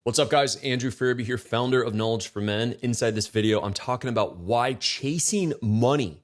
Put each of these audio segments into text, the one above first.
What's up, guys? Andrew Farabee here, founder of Knowledge for Men. Inside this video, I'm talking about why chasing money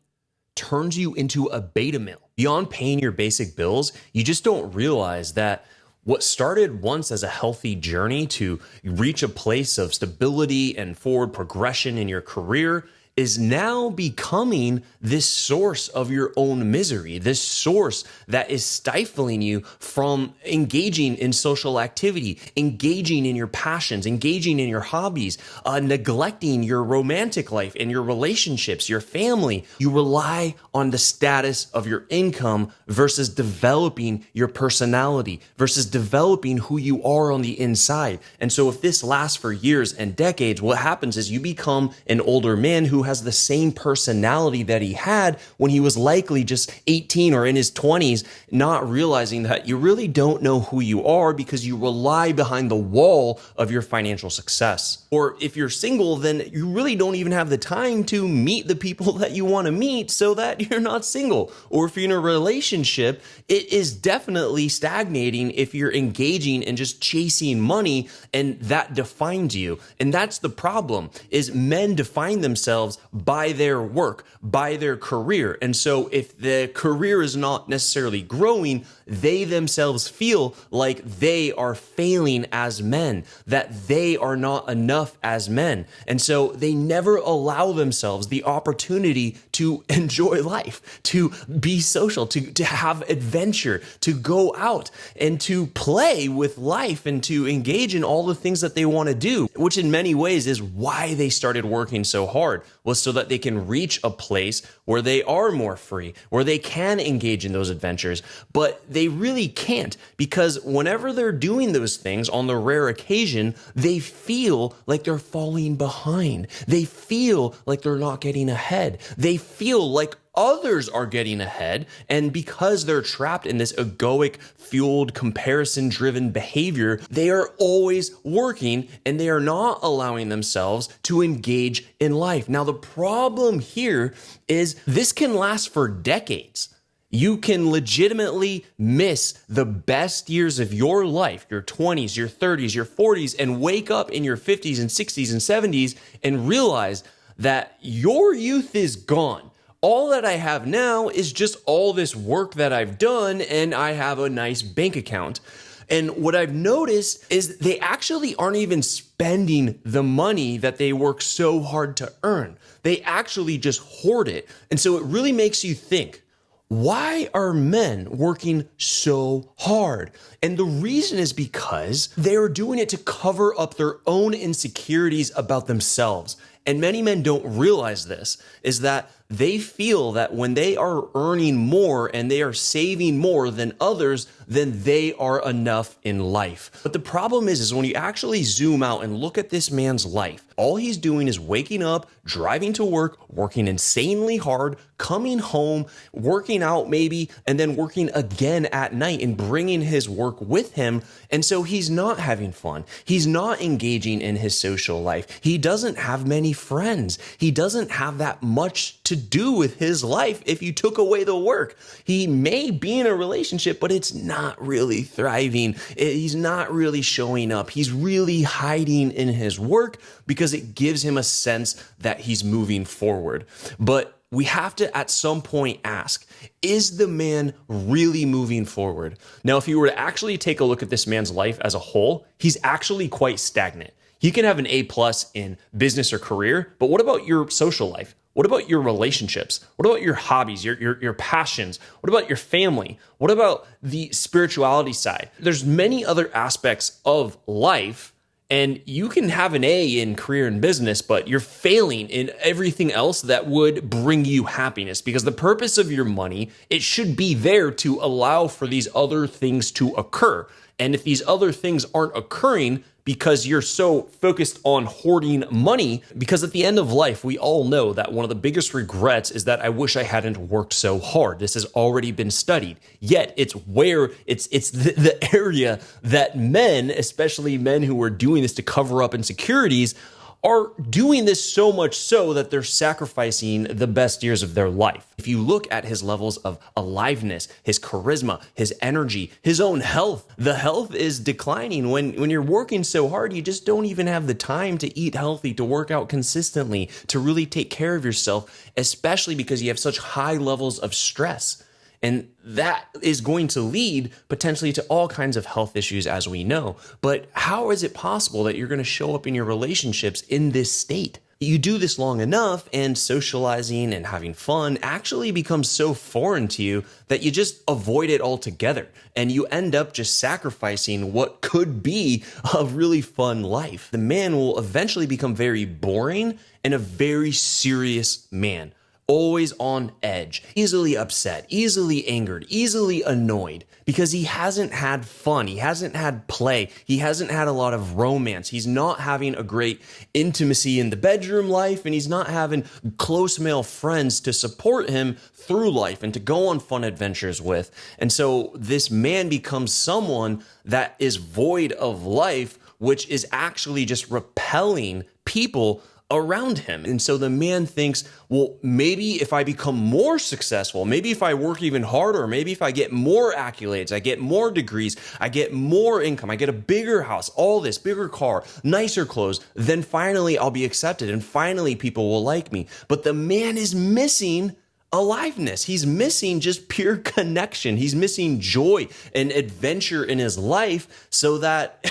turns you into a beta male. Beyond paying your basic bills, you just don't realize that what started once as a healthy journey to reach a place of stability and forward progression in your career is now becoming this source of your own misery, this source that is stifling you from engaging in social activity, engaging in your passions, engaging in your hobbies, neglecting your romantic life and your relationships, your family. You rely on the status of your income versus developing your personality, versus developing who you are on the inside. And so if this lasts for years and decades, what happens is you become an older man who has the same personality that he had when he was likely just 18 or in his 20s, not realizing that you really don't know who you are because you rely behind the wall of your financial success. Or if you're single, then you really don't even have the time to meet the people that you want to meet so that you're not single. Or if you're in a relationship, it is definitely stagnating if you're engaging in just chasing money and that defines you. And that's the problem, is men define themselves by their work, by their career. And so if the career is not necessarily growing, they themselves feel like they are failing as men, that they are not enough as men. And so they never allow themselves the opportunity to enjoy life, to be social, to have adventure, to go out and to play with life and to engage in all the things that they want to do, which in many ways is why they started working so hard, was so that they can reach a place where they are more free, where they can engage in those adventures. But they really can't, because whenever they're doing those things, on the rare occasion, they feel like they're falling behind. They feel like they're not getting ahead. They feel like others are getting ahead. And because they're trapped in this egoic, fueled, comparison-driven behavior, they are always working and they are not allowing themselves to engage in life. Now, the problem here is this can last for decades. You can legitimately miss the best years of your life, your 20s, your 30s, your 40s, and wake up in your 50s and 60s and 70s and realize that your youth is gone. All that I have now is just all this work that I've done, and I have a nice bank account. And what I've noticed is they actually aren't even spending the money that they work so hard to earn. They actually just hoard it. And so it really makes you think, why are men working so hard? And the reason is because they are doing it to cover up their own insecurities about themselves. And many men don't realize this, is that they feel that when they are earning more and they are saving more than others, then they are enough in life. But the problem is when you actually zoom out and look at this man's life, all he's doing is waking up, driving to work, working insanely hard, coming home, working out maybe, and then working again at night and bringing his work with him. And so he's not having fun. He's not engaging in his social life. He doesn't have many friends. He doesn't have that much to do with his life if you took away the work. He may be in a relationship, but it's not really thriving. He's not really showing up. He's really hiding in his work because it gives him a sense that he's moving forward. But we have to at some point ask, is the man really moving forward? Now, if you were to actually take a look at this man's life as a whole, he's actually quite stagnant. He can have an A+ in business or career, but what about your social life? What about your relationships? What about your hobbies, your passions? What about your family? What about the spirituality side? There's many other aspects of life, and you can have an A in career and business, but you're failing in everything else that would bring you happiness, because the purpose of your money, it should be there to allow for these other things to occur. And if these other things aren't occurring because you're so focused on hoarding money, because at the end of life, we all know that one of the biggest regrets is that I wish I hadn't worked so hard. This has already been studied. Yet it's the area that men, especially men who are doing this to cover up insecurities, are doing this so much so that they're sacrificing the best years of their life. If you look at his levels of aliveness, his charisma, his energy, his own health, the health is declining. When you're working so hard, you just don't even have the time to eat healthy, to work out consistently, to really take care of yourself, especially because you have such high levels of stress. And that is going to lead potentially to all kinds of health issues, as we know. But how is it possible that you're going to show up in your relationships in this state? You do this long enough, and socializing and having fun actually becomes so foreign to you that you just avoid it altogether. And you end up just sacrificing what could be a really fun life. The man will eventually become very boring and a very serious man. Always on edge, easily upset, easily angered, easily annoyed, because he hasn't had fun. He hasn't had play. He hasn't had a lot of romance. He's not having a great intimacy in the bedroom life, and he's not having close male friends to support him through life and to go on fun adventures with. And so this man becomes someone that is void of life, which is actually just repelling people around him. And so the man thinks, well, maybe if I become more successful, maybe if I work even harder, maybe if I get more accolades, I get more degrees, I get more income, I get a bigger house, all this, bigger car, nicer clothes, then finally I'll be accepted and finally people will like me. But the man is missing aliveness. He's missing just pure connection. He's missing joy and adventure in his life, so that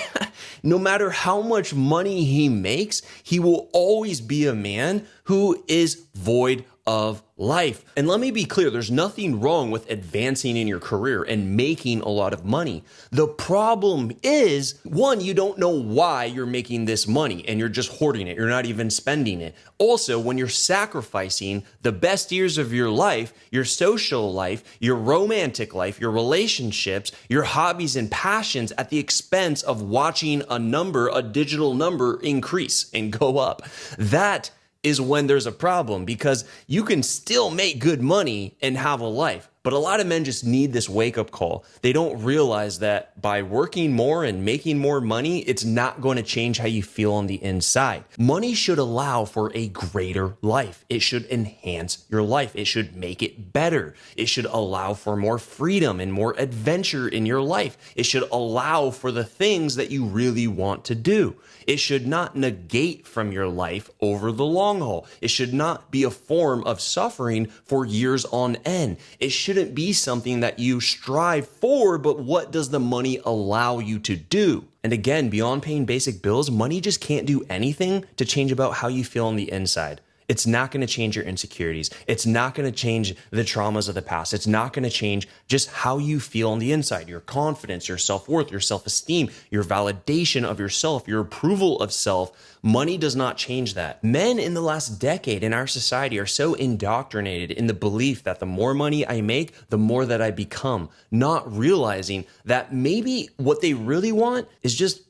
no matter how much money he makes, he will always be a man who is void of life. And let me be clear, there's nothing wrong with advancing in your career and making a lot of money. The problem is, one, you don't know why you're making this money and you're just hoarding it. You're not even spending it. Also, when you're sacrificing the best years of your life, your social life, your romantic life, your relationships, your hobbies and passions at the expense of watching a digital number increase and go up, that is when there's a problem, because you can still make good money and have a life. But a lot of men just need this wake-up call. They don't realize that by working more and making more money, it's not going to change how you feel on the inside. Money should allow for a greater life. It should enhance your life. It should make it better. It should allow for more freedom and more adventure in your life. It should allow for the things that you really want to do. It should not negate from your life over the long haul. It should not be a form of suffering for years on end. It shouldn't be something that you strive for, but what does the money allow you to do? And again, beyond paying basic bills, money just can't do anything to change about how you feel on the inside. It's not going to change your insecurities. It's not going to change the traumas of the past. It's not going to change just how you feel on the inside, your confidence, your self-worth, your self-esteem, your validation of yourself, your approval of self. Money does not change that. Men in the last decade in our society are so indoctrinated in the belief that the more money I make, the more that I become, not realizing that maybe what they really want is just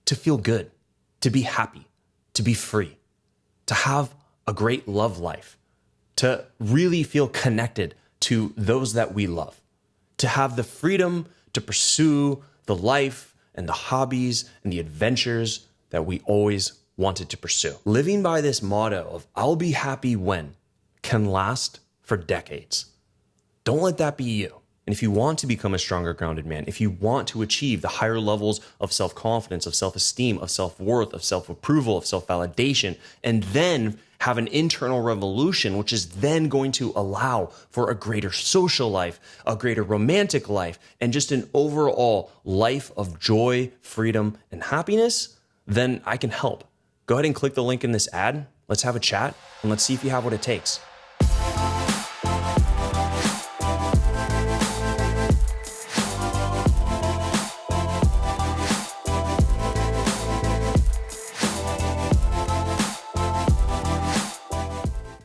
to feel good, to be happy, to be free, to have a great love life, to really feel connected to those that we love, to have the freedom to pursue the life and the hobbies and the adventures that we always wanted to pursue. Living by this motto of "I'll be happy when" can last for decades. Don't let that be you. And if you want to become a stronger, grounded man, if you want to achieve the higher levels of self-confidence, of self-esteem, of self-worth, of self-approval, of self-validation, and then have an internal revolution, which is then going to allow for a greater social life, a greater romantic life, and just an overall life of joy, freedom, and happiness, then I can help. Go ahead and click the link in this ad. Let's have a chat, and let's see if you have what it takes.